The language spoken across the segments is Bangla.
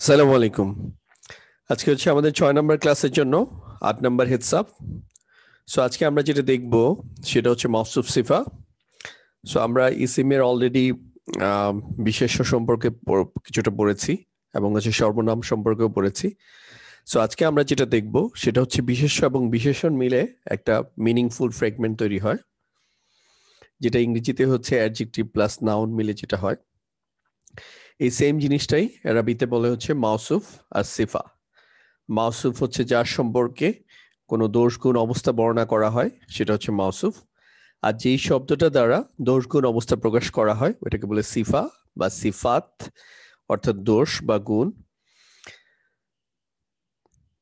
সালামু আলাইকুম। আজকে হচ্ছে আমাদের 6 নম্বর ক্লাসের জন্য 8 নম্বর হেডসআপ। সো আজকে আমরা যেটা দেখব সেটা হচ্ছে মওসুফ সিফা। সো আমরা ইসিমের অলরেডি বিশেষ্য সম্পর্কে কিছুটা পড়েছি এবং হচ্ছে সর্বনাম সম্পর্কেও পড়েছি। সো আজকে আমরা যেটা দেখব সেটা হচ্ছে বিশেষ্য এবং বিশেষণ মিলে একটা মিনিংফুল ফ্রেগমেন্ট তৈরি হয়, যেটা ইংরেজিতে হচ্ছে অ্যাডজেক্টিভ প্লাস নাউন মিলে যেটা হয়। এই সেম জিনিসটাই আরবিতে বলে হচ্ছে মওসুফ আর সিফা। মাউসুফ হচ্ছে যার সম্পর্কে কোনো দোষ গুণ অবস্থা বর্ণনা করা হয় সেটা হচ্ছে মাউসুফ, আর যেই শব্দটা দ্বারা দোষ গুণ অবস্থা প্রকাশ করা হয় ওটাকে বলে সিফা বা সিফাত, অর্থাৎ দোষ বা গুণ।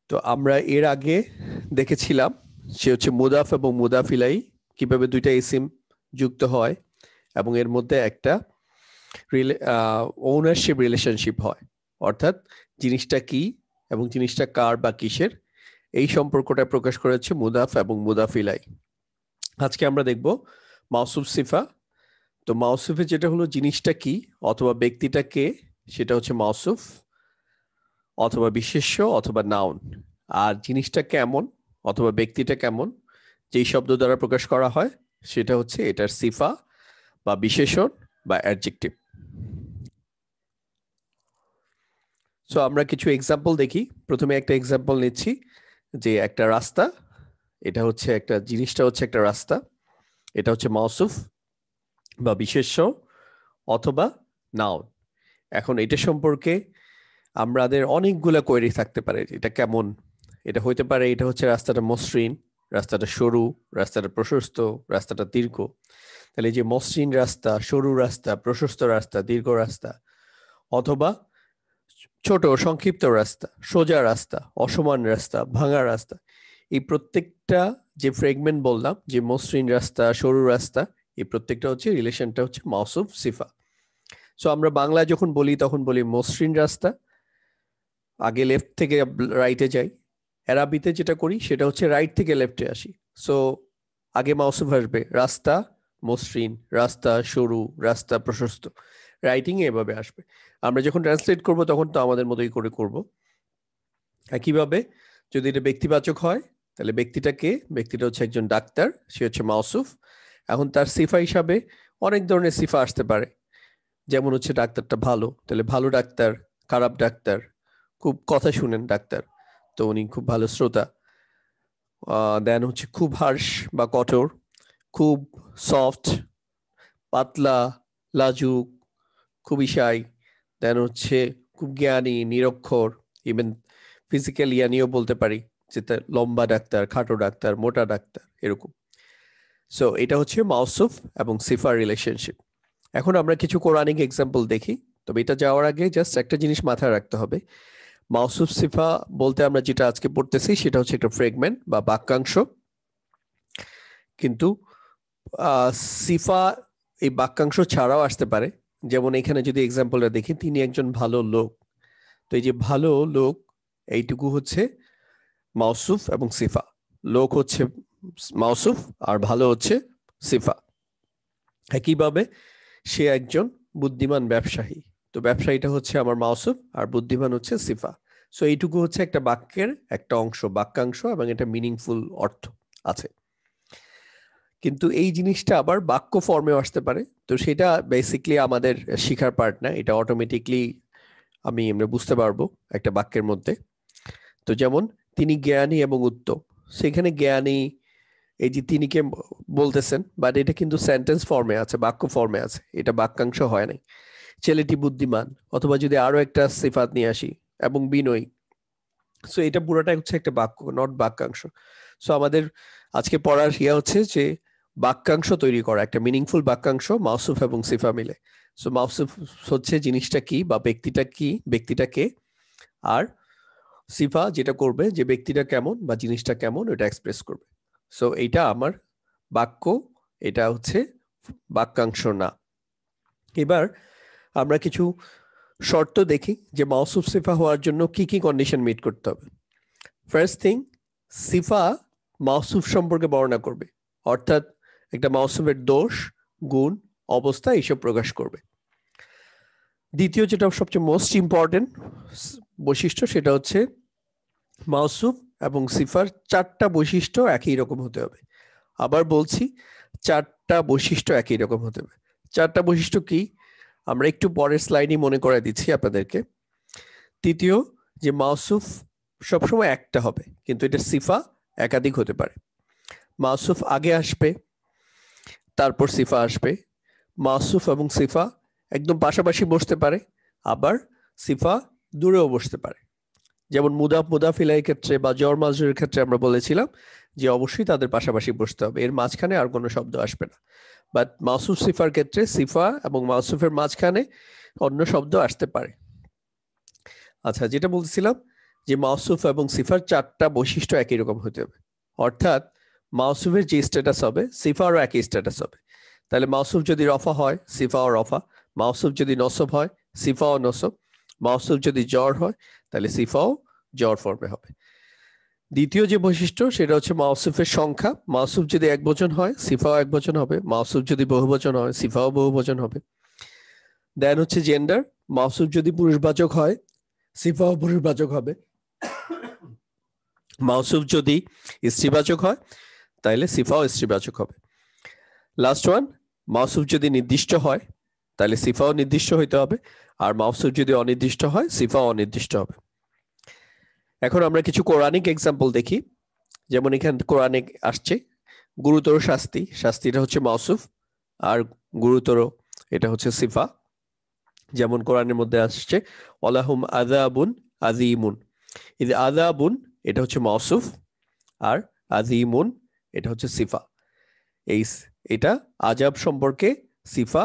তো আমরা এর আগে দেখেছিলাম সে হচ্ছে মুদাফ এবং মুদাফ ইলাই কিভাবে দুইটা ইসিম যুক্ত হয় এবং এর মধ্যে একটা ওনারশিপ রিলেশনশিপ হয়, অর্থাৎ জিনিসটা কি এবং জিনিসটা কার বা কিসের, এই সম্পর্কটা প্রকাশ করেছে মুদাফ এবং মুদাফ ইলাই। আজকে আমরা দেখব মাউসুফ সিফা। তো মাউসুফে যেটা হলো জিনিসটা কি অথবা ব্যক্তিটা কে সেটা হচ্ছে মাউসুফ অথবা বিশেষ্য অথবা নাউন, আর জিনিসটা কেমন অথবা ব্যক্তিটা কেমন যেই শব্দ দ্বারা প্রকাশ করা হয় সেটা হচ্ছে এটার সিফা বা বিশেষণ বা অ্যাডজেক্টিভ। সো আমরা কিছু এক্সাম্পল দেখি। প্রথমে একটা এক্সাম্পল নিচ্ছি যে একটা রাস্তা, এটা হচ্ছে একটা জিনিসটা হচ্ছে একটা রাস্তা, এটা হচ্ছে মাউসুফ বা বিশেষ্য অথবা নাউন। এখন এটা সম্পর্কে আমাদের অনেকগুলা কোয়েরি থাকতে পারে, এটা কেমন, এটা হইতে পারে এটা হচ্ছে রাস্তাটা মসৃণ, রাস্তাটা সরু, রাস্তাটা প্রশস্ত, রাস্তাটা দীর্ঘ। তাহলে এই যে মসৃণ রাস্তা, সরু রাস্তা, প্রশস্ত রাস্তা, দীর্ঘ রাস্তা, অথবা ছোট সংক্ষিপ্ত রাস্তা, সোজা রাস্তা, অসমান রাস্তা, ভাঙা রাস্তা, এই প্রত্যেকটা যে ফ্রেগমেন্ট বললাম যে মসৃণ রাস্তা, সরু রাস্তা, এই প্রত্যেকটা হচ্ছে রিলেশনটা হচ্ছে মাউসুফ সিফা। সো আমরা বাংলা যখন বলি তখন বলি মসৃণ রাস্তা, আগে লেফট থেকে রাইটে যাই। আরবিতে যেটা করি সেটা হচ্ছে রাইট থেকে লেফটে আসি। সো আগে মাউসুফ আসবে রাস্তা মসৃণ, রাস্তা সরু, রাস্তা প্রশস্ত, রাইটিং এভাবে আসবে। আমরা যখন ট্রান্সলেট করব তখন তো আমাদের মতোই করে করব। একইভাবে যদি এটা ব্যক্তিবাচক হয় তাহলে ব্যক্তিটা কে, ব্যক্তিটা হচ্ছে একজন ডাক্তার, সে হচ্ছে মাউসুফ। এখন তার সিফা হিসাবে অনেক ধরনের সিফা আসতে পারে, যেমন হচ্ছে ডাক্তারটা ভালো, তাহলে ভালো ডাক্তার, খারাপ ডাক্তার, খুব কথা শুনেন ডাক্তার, তো উনি খুব ভালো শ্রোতা। দেন হচ্ছে খুব হার্শ বা কঠোর, খুব সফট, পাতলা, লাজুক, খুবই শাই। দেন হচ্ছে খুব জ্ঞানী, নিরক্ষর, ইভেন ফিজিক্যাল ইয়ানিও বলতে পারি, যেটা লম্বা ডাক্তার, খাটো ডাক্তার, মোটা ডাক্তার, এরকম। সো এটা হচ্ছে মাউসুফ এবং সিফার রিলেশনশিপ। এখন আমরা কিছু কোরআনিক এক্সাম্পল দেখি। তবে এটা যাওয়ার আগে জাস্ট একটা জিনিস মাথায় রাখতে হবে, মাউসুফ সিফা বলতে আমরা যেটা আজকে পড়তেছি সেটা হচ্ছে একটা ফ্রেগমেন্ট বা বাক্যাংশ, কিন্তু সিফা এই বাক্যাংশ ছাড়াও আসতে পারে। যেমন এখানে যদি এক্সাম্পলটা দেখি, তিনি একজন ভালো লোক, তো এই যে ভালো লোক এইটুকু হচ্ছে মাউসুফ এবং সিফা। লোক হচ্ছে মাউসুফ আর ভালো হচ্ছে সিফা। একইভাবে সে একজন বুদ্ধিমান ব্যবসায়ী, তো ব্যবসায়ীটা হচ্ছে আমার মাউসুফ আর বুদ্ধিমান হচ্ছে সিফা। সো এইটুকু হচ্ছে একটা বাক্যের একটা অংশ, বাক্যাংশ, এবং এটা মিনিংফুল অর্থ আছে। কিন্তু এই জিনিসটা আবার বাক্য ফর্মেও আসতে পারে, তো সেটা বেসিকলি আমাদের শিখার পার্ট না, এটা অটোমেটিকলি আমরা বুঝতে পারবো একটা বাক্যের মধ্যে। তো যেমন তিনি জ্ঞানী এবং উত্তম, সেখানে জ্ঞানী, এই যে তিনিকে বলতেছেন, বাট এটা কিন্তু সেন্টেন্স ফর্মে আছে, বাক্য ফর্মে আছে, এটা বাক্যাংশ হয় নাই। ছেলেটি বুদ্ধিমান, অথবা যদি আরো একটা সিফাত নিয়ে আসি, এবং বিনয়ী, সো এটা পুরোটা হচ্ছে একটা বাক্য, নট বাক্যাংশ। সো আমাদের আজকে পড়ার ইয়া হচ্ছে যে বাক্যাংশ তৈরি করা, একটা মিনিংফুল বাক্যাংশ মাউসুফ এবং সিফা মিলে। সো মাউসুফ হচ্ছে জিনিসটা কি বা ব্যক্তিটা কি, ব্যক্তিটা কে, আর সিফা যেটা করবে যে ব্যক্তিটা কেমন বা জিনিসটা কেমন ওটা এক্সপ্রেস করবে। সো এইটা আমার বাক্য, এটা হচ্ছে বাক্যাংশ না। এবার আমরা কিছু শর্ত দেখি যে মাউসুফ সিফা হওয়ার জন্য কি কি কন্ডিশন মিট করতে হবে। ফার্স্ট থিং, সিফা মাউসুফ সম্পর্কে বর্ণনা করবে, অর্থাৎ একটা মাউসুফের দোষ, গুণ, অবস্থা এইসব প্রকাশ করবে। দ্বিতীয় যেটা সবচেয়ে মোস্ট ইম্পর্টেন্ট বৈশিষ্ট্য সেটা হচ্ছে মাউসুফ এবং সিফার 4টা বৈশিষ্ট্য একই রকম হতে হবে। আবার বলছি 4টা বৈশিষ্ট্য একই রকম হতে হবে। 4টা বৈশিষ্ট্য কি আমরা একটু পরের স্লাইডে মনে করে দিচ্ছি আপনাদেরকে। তৃতীয় যে মাউসুফ সবসময় একটা হবে, কিন্তু এটা সিফা একাধিক হতে পারে। মাউসুফ আগে আসবে, তারপর সিফা আসবে। মাউসুফ এবং সিফা একদম পাশাপাশি বসতে পারে, আবার সিফা দূরেও বসতে পারে। যেমন মুদাফ মুদাফ ইলাইহির ক্ষেত্রে বা জর মাজরুরের ক্ষেত্রে আমরা বলেছিলাম যে অবশ্যই তাদের পাশাপাশি বসতে হবে, এর মাঝখানে আর কোনো শব্দ আসবে না। বাট মাউসুফ সিফার ক্ষেত্রে সিফা এবং মাউসুফের মাঝখানে অন্য শব্দ আসতে পারে। আচ্ছা, যেটা বলছিলাম যে মাউসুফ এবং সিফার 4টা বৈশিষ্ট্য একই রকম হতে হবে, অর্থাৎ মাউসুফের যে স্ট্যাটাস হবে সিফারও একই স্ট্যাটাস হবে। তাহলে মাউসুফ যদি রফা হয় সিফাও রফা, মাউসুফ যদি নসব হয় সিফাও নসব, মাউসুফ যদি জ্বর হয় তাহলে সিফাও জ্বর ফর্মে হবে। দ্বিতীয় যে বৈশিষ্ট্য সেটা হচ্ছে মাউসুফের সংখ্যা। মাউসুফ যদি একবচন হয় সিফাও একবচন হবে, মাউসুফ যদি বহুবচন হয় সিফাও বহুবচন হবে। দেন হচ্ছে জেন্ডার, মাউসুফ যদি পুরুষবাচক হয় সিফাও পুরুষবাচক হবে, মাউসুফ যদি স্ত্রীবাচক হয় তাহলে সিফাও স্ত্রীবাচক হবে। লাস্ট ওয়ান, মাউসুফ যদি নির্দিষ্ট হয় তাহলে সিফাও নির্দিষ্ট হইতে হবে, আর মাউসুফ যদি অনির্দিষ্ট হয় সিফাও অনির্দিষ্ট হবে। এখন আমরা কিছু কোরআনিক এক্সাম্পল দেখি। যেমন এখানে কোরআনে আসছে গুরুতর শাস্তি, শাস্তিটা হচ্ছে মাউসুফ, আর গুরুতর এটা হচ্ছে সিফা। যেমন কোরআনের মধ্যে আসছে ওয়ালাহুম আযাবুন আযীমুন, এই যে আযাবুন এটা হচ্ছে মাউসুফ, আর আযীমুন এটা হচ্ছে সিফা। এটা আযাব সম্পর্কে সিফা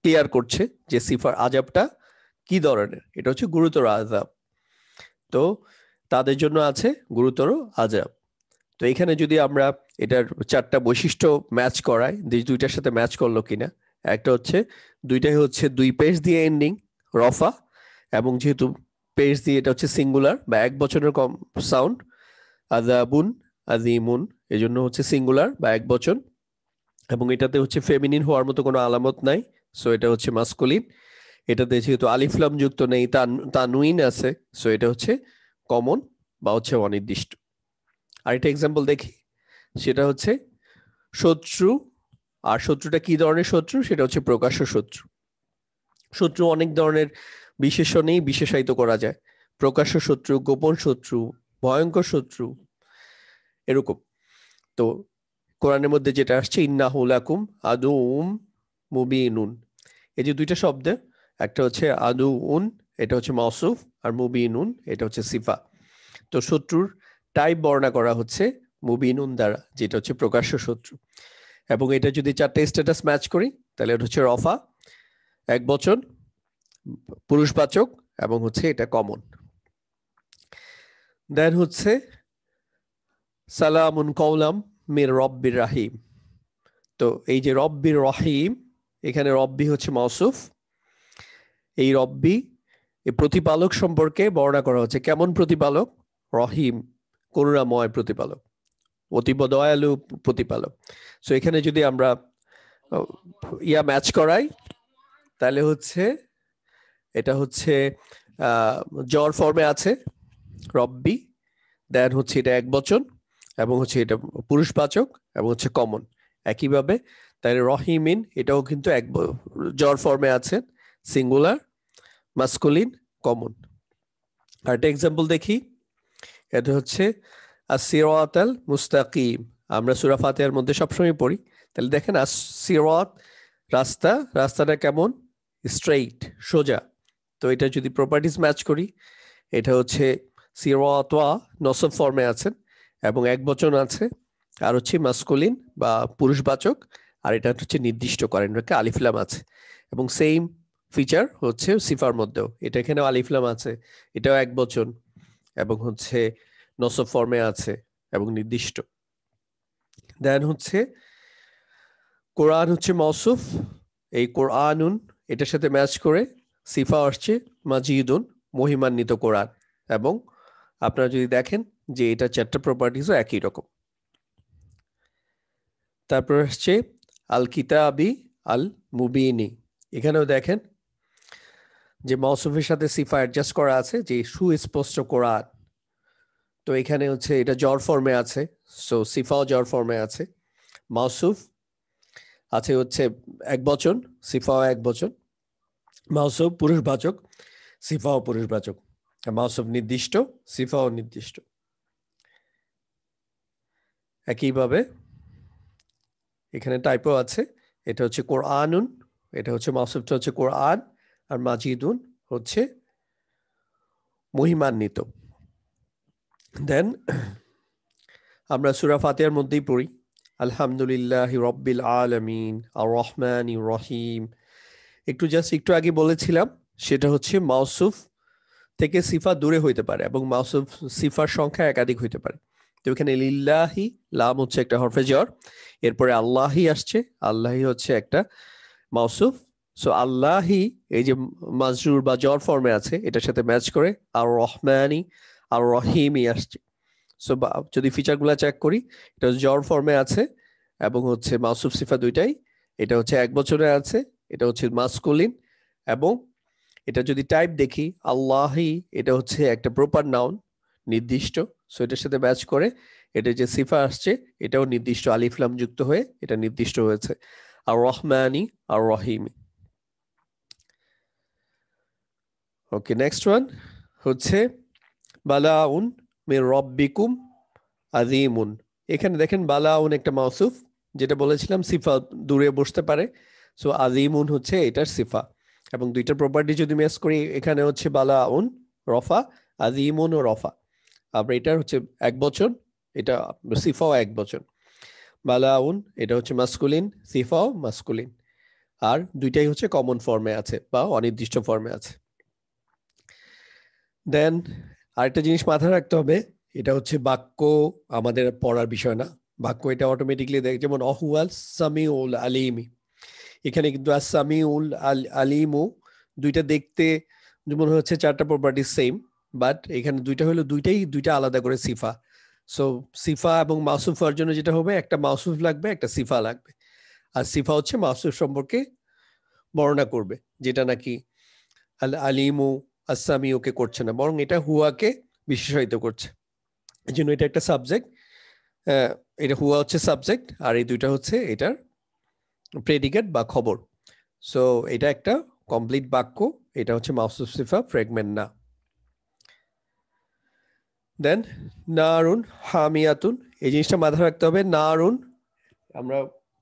ক্লিয়ার করছে যে সিফার আযাবটা কি ধরনের, এটা হচ্ছে গুরুতর আযাব। তো তাদের জন্য আছে গুরুতর আযাব। তো এখানে যদি আমরা এটার 4টা বৈশিষ্ট্য ম্যাচ করাই, দুইটার সাথে ম্যাচ করলো কিনা। একটা হচ্ছে দুইটাই হচ্ছে 2 পেশ দিয়ে এন্ডিং রফা, এবং যেহেতু পেশ দিয়ে এটা হচ্ছে সিঙ্গুলার বা এক বচনের কম সাউন্ড, আযাবুন আযীমুন এজন্য হচ্ছে সিঙ্গুলার বা এক বচন, এবং এটাতে হচ্ছে ফেমিনিন হওয়ার মতো কোনো আলামত নাই, সো এটা হচ্ছে মাস্কুলিন। এটাতে যেহেতু আলিফ লাম যুক্ত নেই, তানউইন আছে, সো এটা হচ্ছে কমন বা হচ্ছে অনির্দিষ্ট। আরেকটা এক্সাম্পল দেখি, সেটা হচ্ছে শত্রু। আর শত্রুটা কি ধরনের শত্রু, সেটা হচ্ছে প্রকাশ্য শত্রু। শত্রু অনেক ধরনের বিশেষণেই বিশেষায়িত করা যায়, প্রকাশ্য শত্রু, গোপন শত্রু, ভয়ঙ্কর শত্রু, এরকম। তো কোরআনের মধ্যে যেটা আসছে ইন্নাহু লাকুম আদুউম মুবিনুন, এই যে দুইটা শব্দ, একটা হচ্ছে আদুউন এটা হচ্ছে মাউসুফ, আর মুবিনুন এটা হচ্ছে সিফা। তো শত্রুর টাইপ বর্ণনা করা হচ্ছে মুবিনুন দ্বারা, যেটা হচ্ছে প্রকাশ্য শত্রু। এবং এটা যদি 4টে স্ট্যাটাস ম্যাচ করি তাহলে এটা হচ্ছে রফা, এক বচন, পুরুষবাচক, এবং হচ্ছে এটা কমন। দেন হচ্ছে সালামুন কওলাম মির রব্বির রাহিম। তো এই যে রব্বির রহিম, এখানে রব্বি হচ্ছে মাউসুফ, এই রব্বি এই প্রতিপালক সম্পর্কে বর্ণনা করা হচ্ছে। কেমন প্রতিপালক? রহিম, করুণাময় প্রতিপালক, অতীব দয়ালু প্রতিপালক। সো এখানে যদি আমরা ম্যাচ করাই তাহলে হচ্ছে এটা হচ্ছে জ্বর ফর্মে আছে রব্বি, দেন হচ্ছে এটা এক বচন, এবং হচ্ছে এটা পুরুষবাচক, এবং হচ্ছে কমন। একইভাবে তাহলে রহিমিন এটাও কিন্তু জ্বর ফর্মে আছে, সিঙ্গুলার, মাস্কুলিন, কমন। আর একটা এক্সাম্পল দেখি, এটা হচ্ছে আসিরাতাল মুস্তাকিম। আমরা সূরা ফাতিহার মধ্যে সবসময় পড়ি, তাহলে দেখেন আসিরাত রাস্তা, রাস্তাটা কেমন? স্ট্রেইট, সোজা। তো এটা যদি প্রপার্টিজ ম্যাচ করি, এটা হচ্ছে সিরাতওয়া নসব ফর্মে আছেন, এবং এক বচন আছে, আর হচ্ছে মাস্কুলিন বা পুরুষবাচক, আর এটা হচ্ছে নির্দিষ্ট করেন আলিফ লাম আছে। এবং সেম ফিচার হচ্ছে সিফার মধ্যেও, এটা এখানেও আলিফ লাম আছে, এটাও এক বচন, এবং হচ্ছে নসব ফর্মে আছে এবং নির্দিষ্ট। দেন হচ্ছে কোরআন হচ্ছে মওসুফ, এই কোরআনুন এটার সাথে ম্যাচ করে সিফা আসছে মাজিদুন, মহিমান্বিত কোরআন। এবং আপনারা যদি দেখেন যে এটা 4টা প্রপার্টিজও একই রকম। তারপর আসছে আল কিতাবি আল মুবিনি, এখানেও দেখেন যে মাউসুফের সাথে সিফা অ্যাডজাস্ট করা আছে, যে সুস্পষ্ট কোরআন, তো এখানে হচ্ছে এটা জর ফর্মে আছে, সো সিফাও জর ফর্মে আছে। মাউসুফ আছে হচ্ছে একবচন, সিফাও একবচন। মাউসুফ পুরুষবাচক, সিফাও পুরুষবাচক। মাউসুফ নির্দিষ্ট, সিফাও নির্দিষ্ট। একইভাবে এখানে টাইপও আছে, এটা হচ্ছে কোরআনুন, এটা হচ্ছে মাউসুফটা হচ্ছে কোরআন, আর মাজিদুন হচ্ছে মহিমান্বিত। দেন আমরা সূরা ফাতিহার মধ্যেই পড়ি, আলহামদুলিল্লাহি রাব্বিল আলামিন আর রহমানির রহিম। একটু আগে বলেছিলাম, সেটা হচ্ছে মাউসুফ থেকে সিফা দূরে হইতে পারে এবং মাউসুফ সিফার সংখ্যা একাধিক হইতে পারে। তো এখানে লিল্লাহি, লাম হচ্ছে একটা হরফে জ্বর, এরপরে আল্লাহি আসছে, আল্লাহি হচ্ছে একটা মাউসুফ। সো আল্লাহি এই যে মাজরুর বা জ্বর ফর্মে আছে, এটার সাথে ম্যাচ করে আর রহমানি আর রহিমই আসছে। সো যদি ফিচারগুলো চেক করি, এটা জ্বর ফর্মে আছে এবং হচ্ছে মাউসুফ সিফা দুইটাই। এটা হচ্ছে এক বছরে আছে, এটা হচ্ছে মাসকুলিন, এবং এটা যদি টাইপ দেখি আল্লাহি, এটা হচ্ছে একটা প্রপার নাউন, নির্দিষ্ট। সো এটার সাথে ম্যাচ করে এটা যে সিফা আসছে, এটাও নির্দিষ্ট, আলিফ লাম যুক্ত হয়ে এটা নির্দিষ্ট হয়েছে, আর রহমানি আর রহিমি। ওকে, নেক্সট ওয়ান হচ্ছে বালাউন মির রব্বিকুম আযীমুন। এখানে দেখেন বালাউন একটা মাউসুফ, যেটা বলেছিলাম সিফা দূরে বসতে পারে। সো আযীমুন হচ্ছে এটার সিফা, এবং দুইটার প্রপার্টি যদি ম্যাচ করি, এখানে হচ্ছে বালাউন রফা, আযীমুন ও রফা। আবার এটার হচ্ছে এক বচন, এটা সিফাও এক বচন। বালাউন এটা হচ্ছে মাসকুলিন, সিফাও মাসকুলিন, আর দুইটাই হচ্ছে কমন ফর্মে আছে বা অনির্দিষ্ট ফর্মে আছে। দেন আরেকটা জিনিস মাথায় রাখতে হবে, এটা হচ্ছে বাক্য আমাদের পড়ার বিষয় না, বাক্য এটা অটোমেটিকলি দেখ, যেমন অহুয়াল সামিউল আলিমি, এখানে কিন্তু আসামিউল আলিমু দুইটা দেখতে মনে হচ্ছে চারটা প্রপার্টি সেম, বাট এখানে দুইটা হলো দুইটা আলাদা করে সিফা। সো সিফা এবং মাউসুফ হওয়ার জন্য যেটা হবে, একটা মাউসুফ লাগবে, একটা সিফা লাগবে। আর সিফা হচ্ছে মাউসুফ সম্পর্কে বর্ণনা করবে, যেটা নাকি আল আলিমু আসামিউকে করছে না, বরং এটা হুয়াকে বিশেষায়িত করছে। এই জন্য এটা একটা সাবজেক্ট, এটা হুয়া হচ্ছে সাবজেক্ট, আর এই দুইটা হচ্ছে এটার প্রেডিকেট বা খবর। সো এটা একটা কমপ্লিট বাক্য, এটা হচ্ছে মাউসুফ সিফা, ফ্র্যাগমেন্ট না। দেন নারুন হামিয়াতুন, এই জিনিসটা মাথায় রাখতে হবে। নারুন আমরা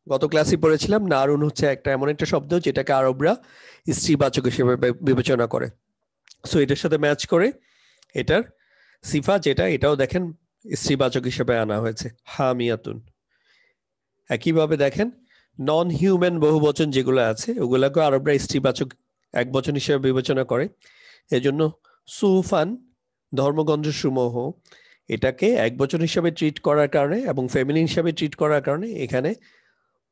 গত ক্লাসে পড়েছিলাম, নারুন হচ্ছে একটা এমন একটা শব্দ যেটাকে আরবরা স্ত্রীবাচক হিসেবে বিবেচনা করে। সো এটার সাথে ম্যাচ করে এটার সিফা যেটা, এটাও দেখেন স্ত্রীবাচক হিসেবে আনা হয়েছে, হামিয়াতুন। একইভাবে দেখেন নন হিউম্যান বহুবচন যেগুলো আছে, ওগুলাকে আরবরা স্ত্রীবাচক এক বচন হিসেবে বিবেচনা করে। এজন্য সুফান ধর্মগ্রন্থ সমূহ এটাকে এক বচন হিসাবে ট্রিট করার কারণে এবং ফেমিনিন হিসাবে ট্রিট করার কারণে এখানে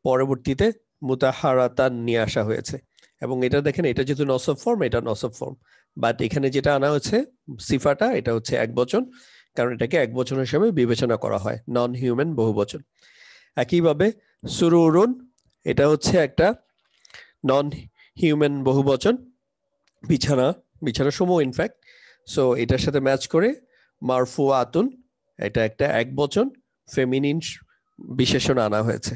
পরবর্তীতে মুতাহারাতান নিয়ে আসা হয়েছে। এবং এটা দেখেন, এটা যেহেতু নসব ফর্ম, এটা নসব ফর্ম, বাট এখানে যেটা আনা হচ্ছে সিফাটা, এটা হচ্ছে এক বচন, কারণ এটাকে এক বচন হিসেবে বিবেচনা করা হয়, নন হিউম্যান বহুবচন। একইভাবে সুরুরুন, এটা হচ্ছে একটা নন হিউম্যান বহুবচন, বিছানা সমূহ ইনফ্যাক্ট। সো এটার সাথে ম্যাচ করে মারফুআতুন, এটা একটা এক বচন ফেমিনিন বিশেষণ আনা হয়েছে,